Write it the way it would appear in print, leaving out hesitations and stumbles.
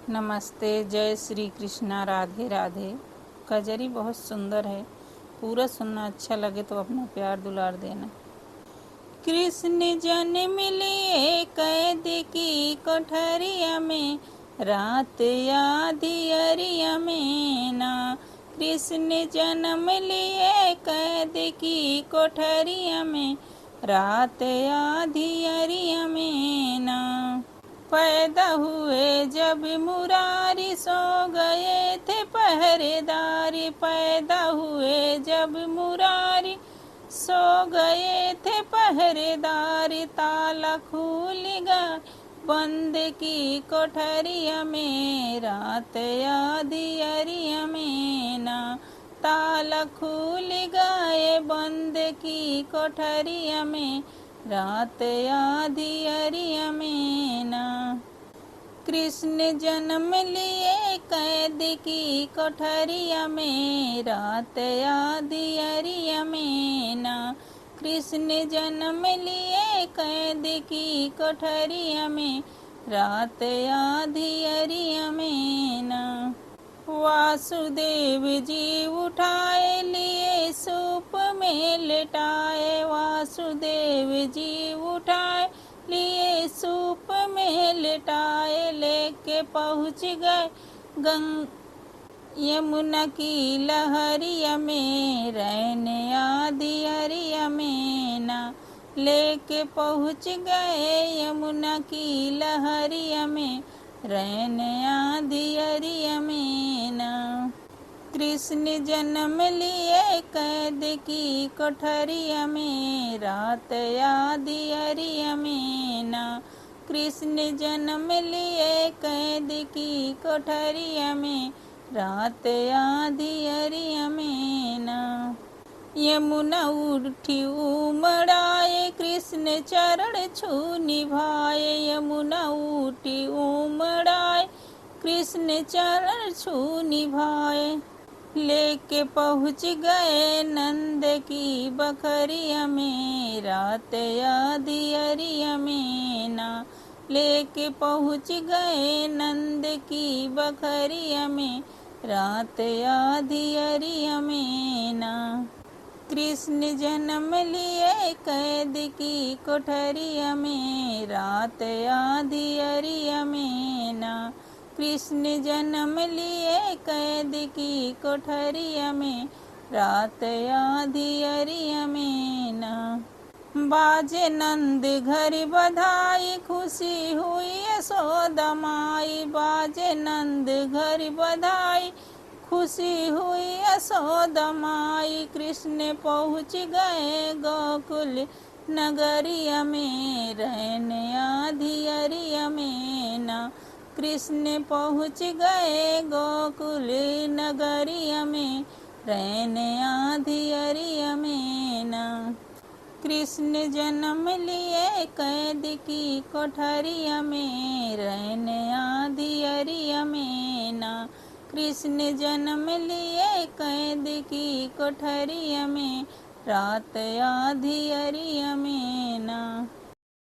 नमस्ते, जय श्री कृष्णा, राधे राधे। कजरी बहुत सुंदर है, पूरा सुनना। अच्छा लगे तो अपना प्यार दुलार देना। कृष्ण जन्म लिए कैद की कोठरिया में, रात आधी अरिया में ना। कृष्ण जन्म लिए कैद की कोठरिया में, रात आधी अरिया में ना। पैदा हुए जब मुरारी, सो गए थे पहरेदारी। पैदा हुए जब मुरारी, सो गए थे पहरेदारी। ताला खुल गया बंद की कोठरिया में, रात आधी अरिया में ना। ताला खुल गए बंद की कोठरिया में, रात आधी अरिया में ना। कृष्ण जन्म लिए कैद की कोठरिया में, रात आधी अरिया में ना। कृष्ण जन्म लिए कैद की कोठरिया में, रात आधी अरिया में ना। वासुदेव जी उठाए लिए सूप में लेटाए। वासुदेव जी उठाए लिए सूप में लेटाए। लेके पहुँच गए यमुना की लहरिया में, रैन आधी अरिया में ना। लेके पहुँच गए यमुना की लहरिया में, रैन आधी अरिया में ना। कृष्ण जन्म लिए कैद की कोठरिया में, रात आधी अरिया में ना। कृष्ण जन्म लिए कैद की कोठरिया में, रात आधी अरिया में ना। यमुना उठी उमड़ाए, कृष्ण चरण छू निभाए। यमुना उठी उमड़ाए, कृष्ण चरण छू निभाए। लेके पहुँच गए नंद की बखरिया में, रात आधी अरिया में ना। लेके पहुँच गए नंद की बखरिया में, रात आधी अरिया में ना। कृष्ण जन्म लिए कैद की कोठरिया में, रात आधी अरिया में ना। कृष्ण जन्म लिए कैद की कोठरिया में, रात आधी अरिया में ना। बाजे नंद घर बधाई, खुशी हुई यशोदा माई। बाजे नंद घर बधाई, खुशी हुई यशोदा माई। कृष्ण पहुँच गए गोकुल नगरिया में, रैन आधी अरिया में ना। कृष्ण पहुँच गए गोकुल नगरिया में, रैन आधी अरिया में ना। कृष्ण जन्म लिए कैद की कोठरिया में, रैन आधी अरिया में ना। कृष्ण जन्म लिए कैद की कोठरिया में, रात आधी अरिया में ना।